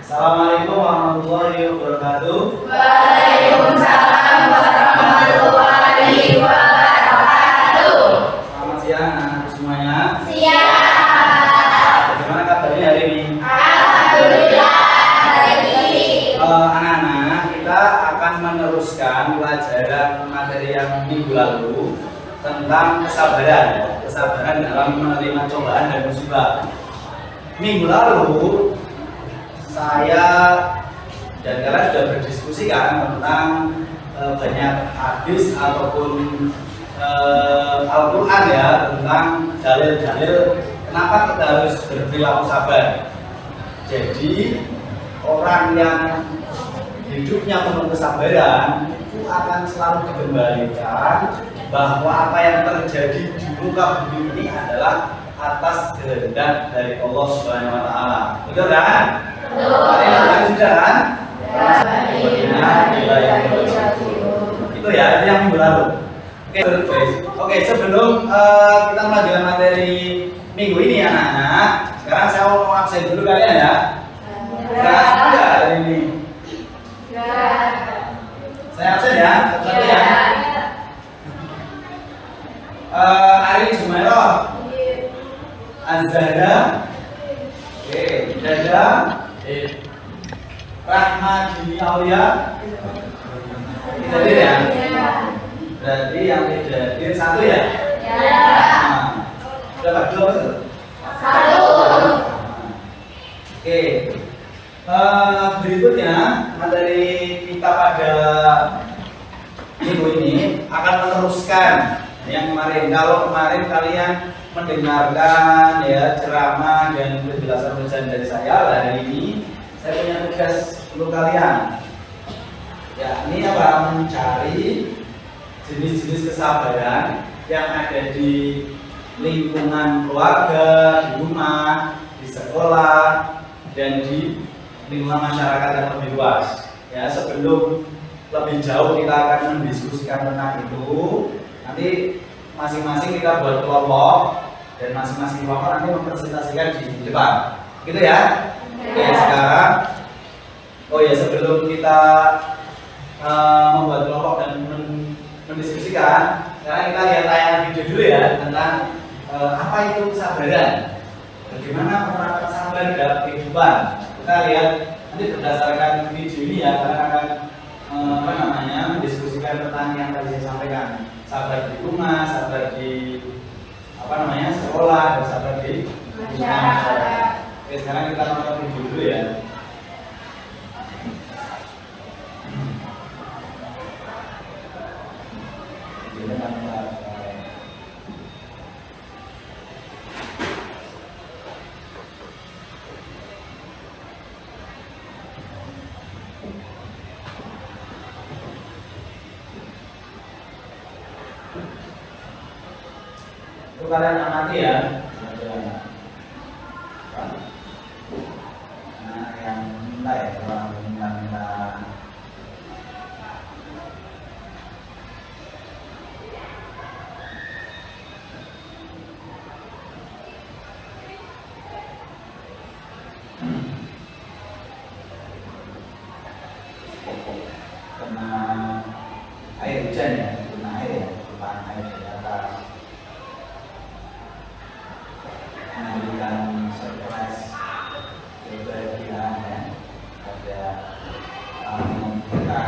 Assalamualaikum warahmatullahi wabarakatuh. Waalaikumsalam warahmatullahi wabarakatuh. Selamat siang anak-anak semuanya. Siap. Bagaimana kabarnya hari ini? Alhamdulillah baik. Anak-anak, kita akan meneruskan pelajaran materi yang minggu lalu tentang kesabaran dalam menerima cobaan dan musibah. Minggu lalu saya dan kalian sudah berdiskusi kan tentang banyak hadis ataupun Al-Quran ya, tentang dalil-dalil kenapa kita harus berperilaku sabar. Jadi orang yang hidupnya penuh kesabaran itu akan selalu dikembalikan bahwa apa yang terjadi di muka bumi ini adalah atas kehendak dari Allah Subhanahu wa taala. Betul kan? Betul. Sudah kan? Itu ya, itu yang minggu lalu. Oke, sebelum kita melanjutkan materi minggu ini anak-anak, sekarang saya mau absen dulu kalian ya. Kelas juga hari ini. Saya absen ya. Satu ya. Ari Jumairah, Azhara, Dada, Rahmadi Aulia. Tidak ya? Berarti yang tidak hadir satu ya? Nah, berapa? Dua betul? Satu. Oke. Berikutnya materi kita pada minggu ini akan meneruskan yang kemarin. Kalau kemarin kalian mendengarkan ya ceramah dan penjelasan dari saya, hari ini saya punya tugas untuk kalian. Ya, ini apa? Mencari jenis-jenis kesabaran yang ada di lingkungan keluarga, di rumah, di sekolah, dan di lingkungan masyarakat yang lebih luas. Ya, sebelum lebih jauh kita akan mendiskusikan tentang itu. Nanti masing-masing kita buat kelompok dan masing-masing kelompok nanti mempresentasikan di depan. Gitu ya? Oke, sekarang sebelum kita membuat kelompok dan mendiskusikan, sekarang kita lihat tayangan video dulu ya tentang apa itu kesabaran. Bagaimana menerapkan sabar dalam kehidupan. Kita lihat nanti berdasarkan video ini ya, kalian akan mendiskusikan tentang yang tadi saya sampaikan. Sabar di rumah, sabar di sekolah, dan sabar di masyarakat. Oke, sekarang kita nonton video dulu ya. Itu kalian amati ya. Nah, yang minta ya, kalau minta. Kena air hujan ya, kena air ya, bukan air di atas. Memberikan surprise kebahagiaan ya pada teman kita.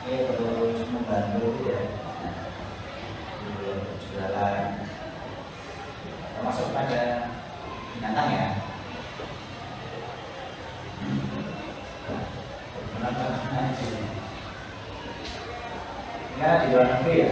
Terus membantu ya jualan termasuk pada binatang ya. Karena di luar negeri ya.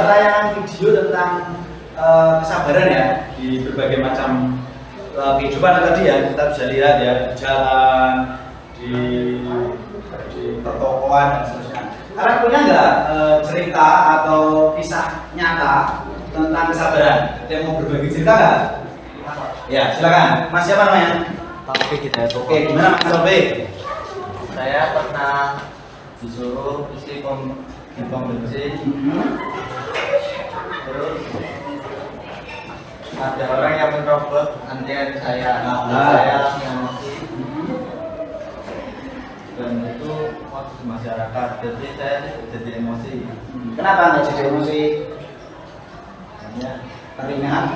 tayangan video tentang kesabaran ya di berbagai macam kehidupan tadi ya, kita bisa lihat ya di jalan, di pertokoan dan seterusnya. Kalian punya nggak cerita atau kisah nyata tentang kesabaran? Ada yang mau berbagi cerita nggak? Ya silakan. Mas siapa namanya? Taufik gitu ya. Oke, gimana Mas Taufik? Saya pernah disuruh isi pom bensin, terus ada orang yang menerobos antrian saya, saya langsung emosi, dan itu waktu di masyarakat, jadi saya jadi emosi. Kenapa nggak jadi emosi? Hanya Teringat?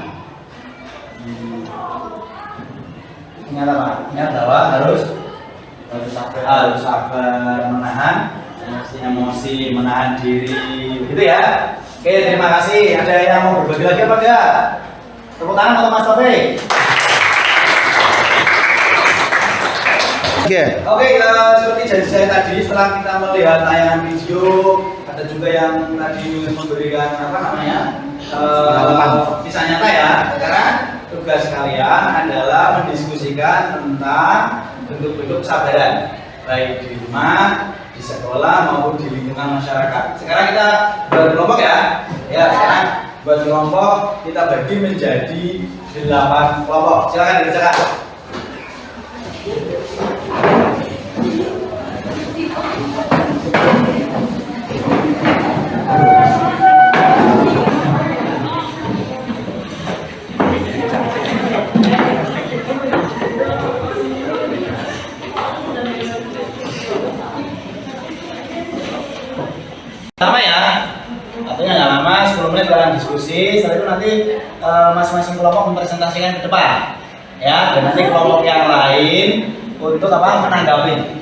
Ingat apa? Ingat bahwa harus sabar menahan emosi, menahan diri, gitu ya. Oke, terima kasih. Ada yang mau berbagi lagi apa enggak? Tepuk tangan untuk Mas Taufik. Oke, seperti janji saya tadi, setelah kita melihat tayangan video, ada juga yang tadi memberikan apa namanya kisah nyata ya. Sekarang tugas kalian adalah mendiskusikan tentang bentuk-bentuk kesabaran, baik di rumah, di sekolah maupun di lingkungan masyarakat. Sekarang kita buat kelompok ya. Ya, sekarang buat kelompok kita bagi menjadi 8 kelompok. Silakan dikerjakan. Lama ya, artinya nggak lama, 10 menit kalian diskusi. Setelah itu nanti masing-masing kelompok mempresentasikan ke depan, ya. Dan nanti kelompok yang lain untuk apa? Menanggapi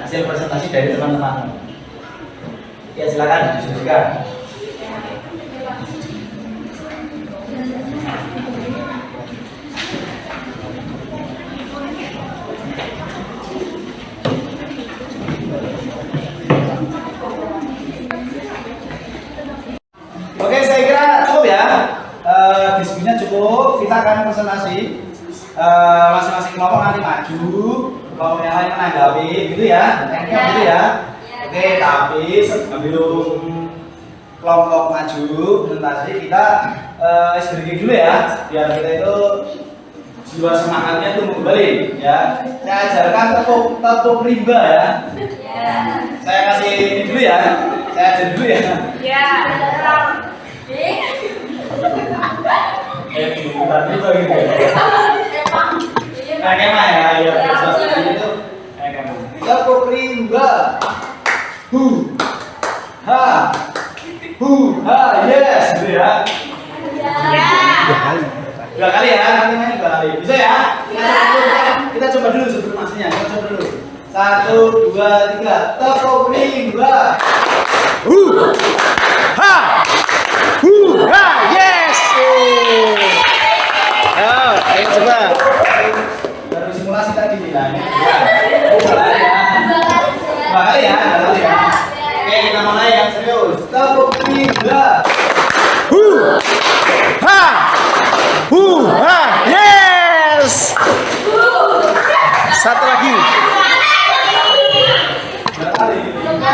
hasil presentasi dari teman-teman. Ya silakan diskusikan. Oke, saya kira cukup ya. Diskusinya cukup. Kita akan presentasi. Masing-masing kelompok nanti maju, kelompok yang lain menanggapi, gitu ya. Gitu ya. Oke, tapi sebelum kelompok maju presentasi, kita istirahat dulu ya, biar kita itu jiwa semangatnya tumbuh kembali ya. Saya ajarkan tepuk rimba ya. Saya kasih ini dulu ya. Saya ajar dulu ya. Bukan itu gitu ya. Kayak kemah ya, ya biasa itu kayak kemah. Tepuk rimba. Yes, gitu ya. Dua kali ya, nanti main 2 kali. Bisa ya? Kita coba dulu sebelum aslinya. Kita coba dulu. 1, 2, 3. Tepuk rimba. Yes. Ayo coba. Baru simulasi tadi bilangnya. Dua kali ya. Oke, kita mulai yang serius. Tepuk rimba. Yes. Satu lagi.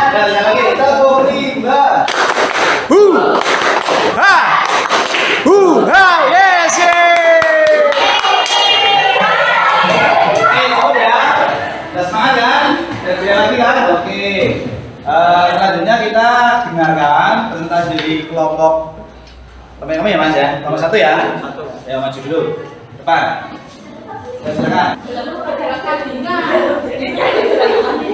Dan yang lagi tepuk rimba. Yes. Oke, cukup ya. Udah semangat kan? Kerja lagi kan? Oke. Selanjutnya kita dengarkan presentasi dari kelompok kami ya Mas ya. Kelompok 1 ya. Ya maju dulu. Depan. Ya, silakan.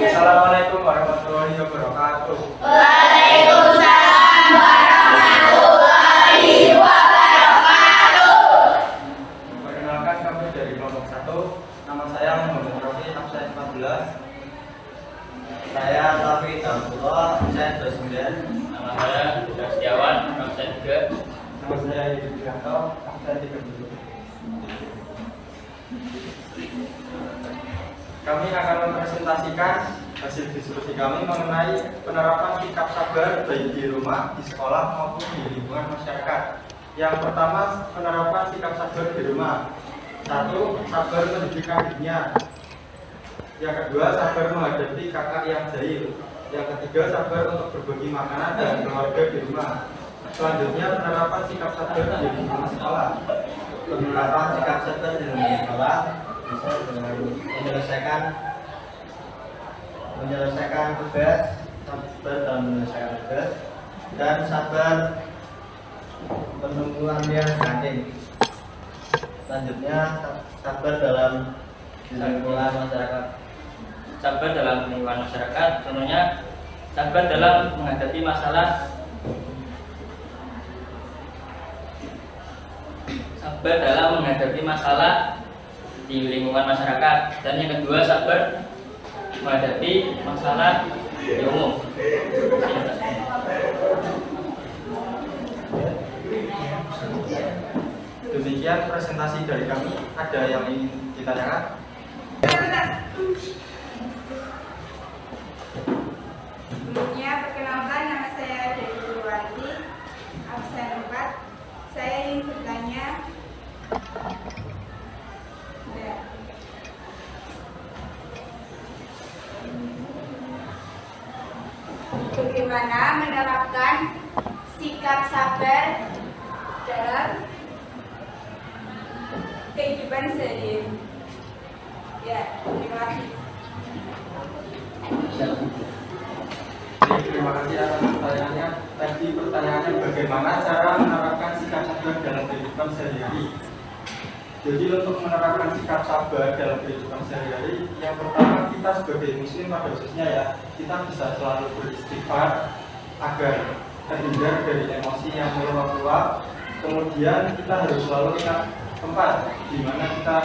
Assalamualaikum warahmatullahi wabarakatuh. Waalaikumsalam warahmatullahi wabarakatuh. Perkenalkan, kami dari kelompok 1. Nama saya Muhammad Rofi, absen 14. Saya Taufik Abdullah, absen 29. Nama saya Budha Setiawan, absen 3. Nama saya Yudi Yanto, absen 30. Kami akan mempresentasikan hasil diskusi kami mengenai penerapan sikap sabar baik di rumah, di sekolah maupun di lingkungan masyarakat. Yang pertama, penerapan sikap sabar di rumah. 1. Sabar mendidik adiknya. Yang kedua, sabar menghadapi kakak yang jahil. Yang ketiga, sabar untuk berbagi makanan dan keluarga di rumah. Selanjutnya, penerapan sikap sabar di lingkungan sekolah. Penerapan sikap sabar di lingkungan sekolah bisa dengan menyelesaikan tugas, sabar dalam menyelesaikan tugas, dan sabar penungguan yang banding. Selanjutnya, sabar dalam lingkungan masyarakat. Sabar dalam lingkungan masyarakat, contohnya sabar dalam menghadapi masalah. Sabar dalam menghadapi masalah di lingkungan masyarakat. Dan yang kedua, sabar menghadapi masalah di umum. Demikian presentasi dari kami. Ada yang ingin ditanyakan? Sebelumnya perkenalkan, nama saya Dewi Purwanti, absen 4. Saya ingin bertanya, bagaimana menerapkan sikap sabar dalam kehidupan sehari-hari? Ya, terima kasih. Terima kasih atas pertanyaannya. Tadi pertanyaannya bagaimana cara menerapkan sikap sabar dalam kehidupan sehari-hari. Jadi untuk menerapkan sikap sabar dalam kehidupan sehari-hari, yang pertama kita sebagai muslim pada khususnya ya, kita bisa selalu beristighfar agar terhindar dari emosi yang meluap-luap. Kemudian kita harus selalu ingat tempat di mana kita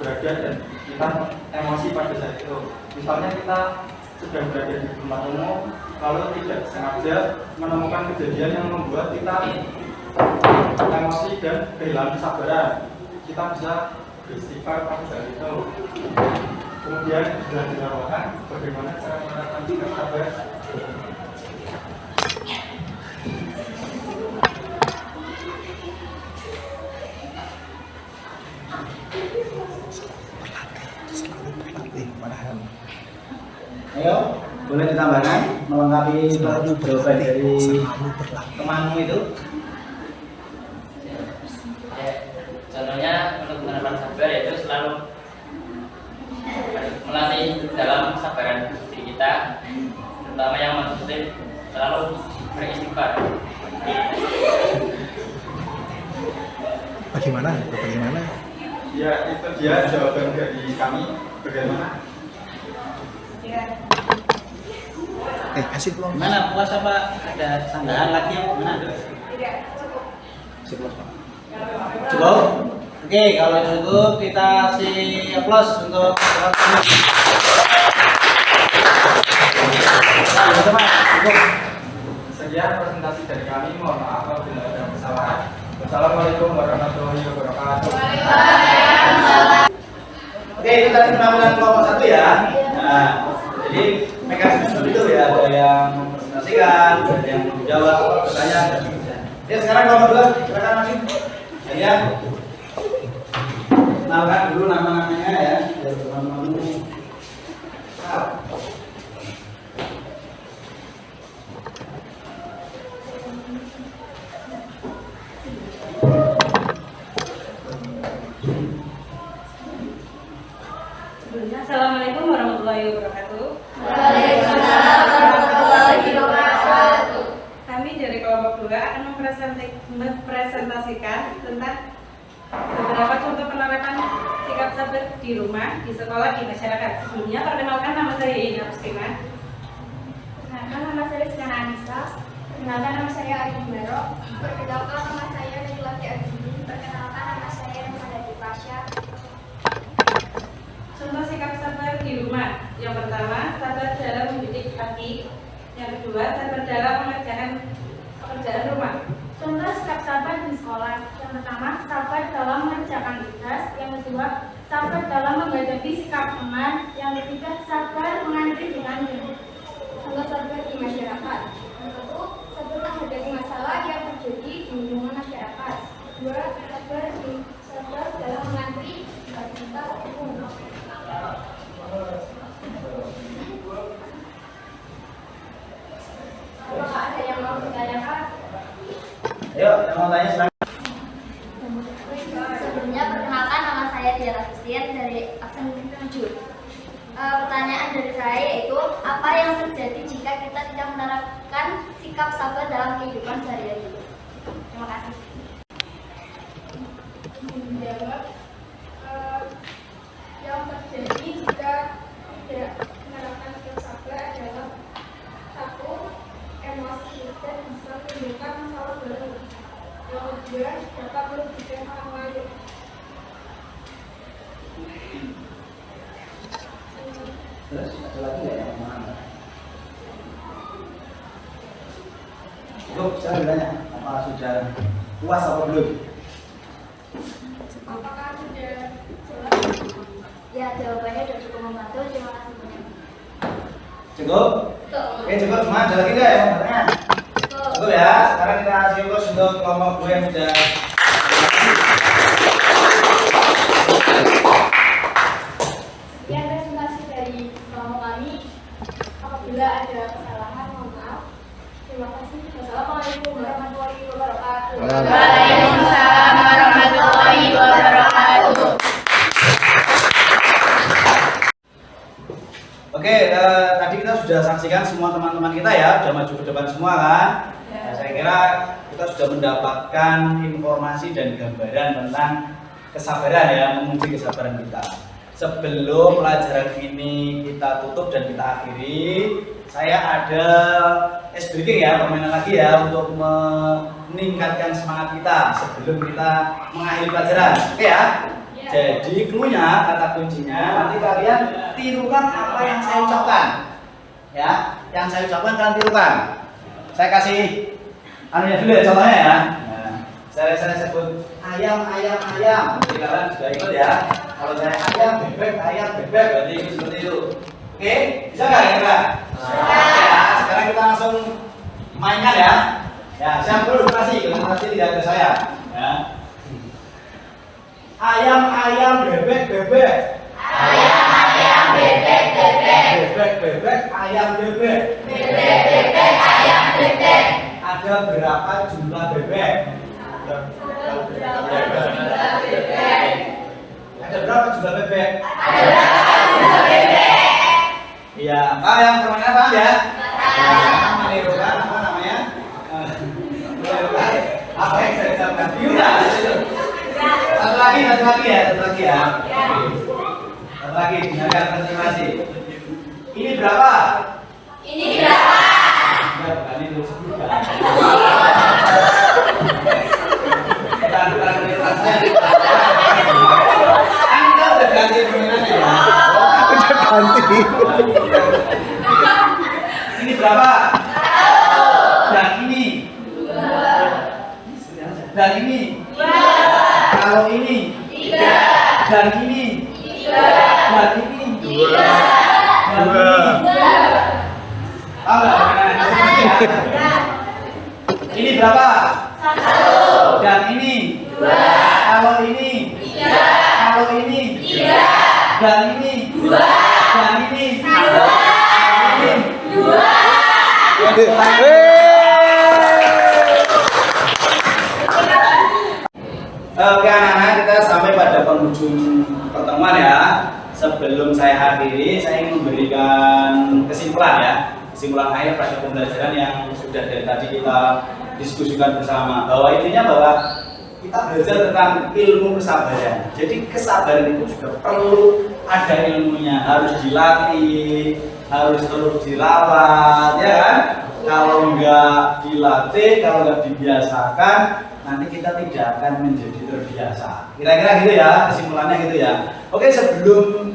berada dan kita emosi pada saat itu. Misalnya kita sedang berada di tempat umum, lalu tidak sengaja menemukan kejadian yang membuat kita emosi dan kehilangan kesabaran, kita bisa beristighfar pada saat itu. Kemudian sudah dilakukan bagaimana cara menerapkan sikap sabar. Ayo, boleh ditambahkan melengkapi jawaban dari temanmu itu? Ya, contohnya untuk menerapkan sabar yaitu selalu melatih dalam kesabaran diri kita, terutama yang muslim, selalu beristighfar. Bagaimana? Ya, itu dia jawaban dari kami. Bagaimana? Ya. Kasih peluang. Gimana, puas apa? Ada tambahan lagi? Gimana? Tidak, cukup. Cukup? Oke, kalau cukup kita kasih aplaus untuk teman-teman. Nah, teman, cukup. Sekian presentasi dari kami. Mohon maaf apabila ada kesalahan. Wassalamualaikum warahmatullahi wabarakatuh. Oke, itu tadi penampilan kelompok 1 ya. Nah, jadi mekanisme seperti itu ya, ada yang mempresentasikan, ada yang menjawab pertanyaan dan sebagainya. Ya, sekarang kelompok 2, silakan masuk. Ya, kenalkan dulu nama-namanya ya, biar teman-teman tahu. Assalamualaikum warahmatullahi wabarakatuh. Waalaikumsalam warahmatullahi wabarakatuh. Kami dari kelompok 2 akan mempresentasikan tentang beberapa contoh penerapan sikap sabar di rumah, di sekolah, di masyarakat. Sebelumnya perkenalkan, nama saya Ina Rustina. Perkenalkan, nama saya Rizkana Anissa. Perkenalkan, nama saya Ari Baro. Perkenalkan, nama saya Najlati Azmi. Perkenalkan, nama saya Muhammad Pasha. Contoh sikap sabar di rumah. Yang pertama, sabar dalam mendidik adik. Yang kedua, sabar dalam mengerjakan pekerjaan rumah. Contoh sikap sabar di sekolah. Yang pertama, sabar dalam mengerjakan tugas. Yang kedua, sabar dalam menghadapi sikap teman. Yang ketiga, sabar mengantri dengan sabar di masyarakat. Yang keempat, sabar menghadapi masalah yang terjadi di lingkungan masyarakat. Dua, sabar dalam mengantri di fasilitas umum. Apakah ada yang mau ditanyakan? Ayo, yang mau tanya silakan. Sebelumnya perkenalkan, nama saya Diara Agustin dari Aksen 7. Pertanyaan dari saya yaitu apa yang terjadi jika kita tidak menerapkan sikap sabar dalam kehidupan sehari-hari? Terima kasih. Menjawab, yang terjadi jika tidak menerapkan sikap sabar adalah satu, emosi kita bisa menimbulkan masalah baru. Yang kedua, dapat merugikan orang lain. Terus ada lagi nggak yang mau nanya? Cukup, saya bertanya, apa sudah puas apa belum? Apakah sudah jelas? Ya, jawabannya sudah cukup membantu. Terima kasih banyak. Cukup? Oke, cukup semua. Ada lagi nggak yang mau bertanya? Cukup ya. Sekarang kita kasih urus untuk kelompok gue yang sudah. Sekian presentasi dari kelompok kami. Apabila ada kesalahan, mohon maaf. Terima kasih. Wassalamualaikum warahmatullahi wabarakatuh. Waalaikumsalam warahmatullahi wabarakatuh. Oke, tadi kita sudah saksikan semua teman-teman kita ya, sudah maju ke depan semua kan? Nah, saya kira kita sudah mendapatkan informasi dan gambaran tentang kesabaran ya, menguji kesabaran kita. Sebelum pelajaran ini kita tutup dan kita akhiri, saya ada ice breaking ya, permainan lagi ya untuk meningkatkan semangat kita sebelum kita mengakhiri pelajaran. Oke ya? Jadi clue-nya, kata kuncinya, nanti kalian tirukan apa yang saya ucapkan. Ya, yang saya ucapkan kalian tirukan. Saya kasih anunya dulu ya, contohnya ya. Nah, saya sebut ayam, ayam, ayam. Jadi kalian juga ikut ya. Kalau saya ayam, bebek, berarti ikut seperti itu. Oke, bisa nggak kira-kira? Ya, sekarang kita langsung mainkan ya. Ya, siap dulu konsentrasi tidak ada saya. Ya. Ayam, ayam, bebek, bebek. Ayam, ayam, bebek, bebek. Bebek, bebek, ayam, bebek. Bebek, bebek, ayam, bebek. Ada berapa jumlah bebek? Ada berapa jumlah bebek? Iya, yang permainan paham ya? Menirukan apa namanya? Menirukan apa yang saya ucapkan? Biura. Satu lagi ya. Satu lagi, dengarkan konsentrasi. Ini berapa? Ini berapa? Enggak, bukan itu. Bukan konsentrasinya. Kan kita udah ganti permainannya ya. Udah ganti. Ini berapa? Dan ini. Dan ini. Kalau ini. Dan ini. Dan ini. Dan ini. Ini berapa? Dan ini. Kalau ini. Kalau ini. Dan ini. Dan ini. Oke anak-anak, kita sampai pada penghujung pertemuan ya. Sebelum saya akhiri, saya ingin memberikan kesimpulan ya. Kesimpulan akhir pada pembelajaran yang sudah dari tadi kita diskusikan bersama. Bahwa intinya bahwa kita belajar tentang ilmu kesabaran. Jadi kesabaran itu juga perlu ada ilmunya, harus dilatih, harus terus dirawat, ya kan? Kalau nggak dilatih, kalau nggak dibiasakan, nanti kita tidak akan menjadi terbiasa. Kira-kira gitu ya, kesimpulannya gitu ya. Oke, sebelum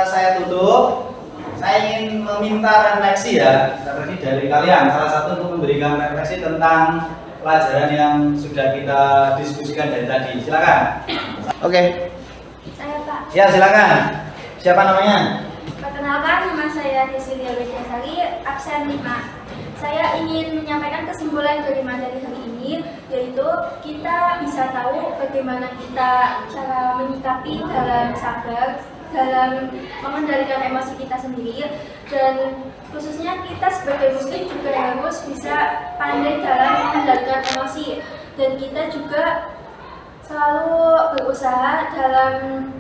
saya tutup, saya ingin meminta refleksi ya, refleksi dari kalian. Salah satu untuk memberikan refleksi tentang pelajaran yang sudah kita diskusikan dari tadi. Silakan. Oke. Saya Pak. Ya, silakan. Siapa namanya? Perkenalkan, nama saya Desilia Widyasari, absen 5. Saya ingin menyampaikan kesimpulan dari materi hari ini, yaitu kita bisa tahu bagaimana kita cara menyikapi dalam sabar, dalam mengendalikan emosi kita sendiri, dan khususnya kita sebagai muslim juga harus bisa pandai dalam mengendalikan emosi, dan kita juga selalu berusaha dalam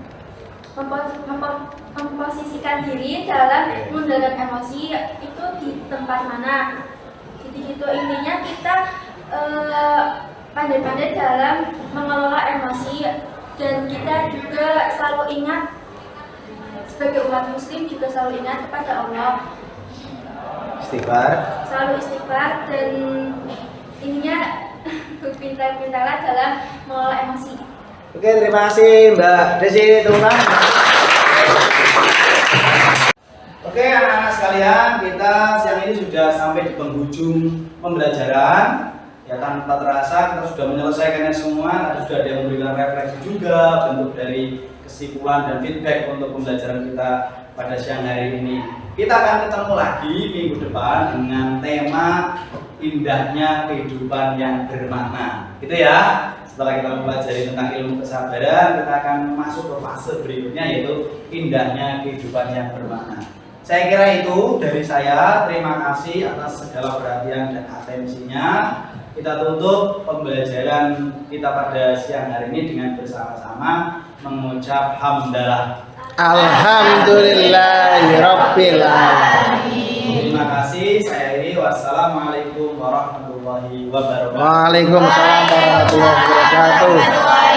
memposisikan diri dalam mengendalikan emosi itu di tempat mana. Jadi gitu intinya kita pandai-pandai dalam mengelola emosi, dan kita juga selalu ingat sebagai umat muslim juga selalu ingat kepada Allah, Istighfar. selalu istighfar, dan intinya berpintar-pintarlah dalam mengelola emosi. Oke, terima kasih Mbak Desi Tuhan. Oke, anak-anak sekalian, kita siang ini sudah sampai di penghujung pembelajaran. Ya, tanpa terasa kita sudah menyelesaikannya semua. Tadi sudah ada yang memberikan refleksi juga, bentuk dari kesimpulan dan feedback untuk pembelajaran kita pada siang hari ini. Kita akan ketemu lagi minggu depan dengan tema indahnya kehidupan yang bermakna. Gitu ya. Setelah kita mempelajari tentang ilmu kesabaran, kita akan masuk ke fase berikutnya, yaitu indahnya kehidupan yang bermakna. Saya kira itu dari saya. Terima kasih atas segala perhatian dan atensinya. Kita tutup pembelajaran kita pada siang hari ini dengan bersama-sama mengucap hamdalah. Alhamdulillahirabbil alamin. Terima kasih. Saya Iri. Wassalamualaikum warahmatullahi wabarakatuh. Waalaikumsalam warahmatullahi wabarakatuh.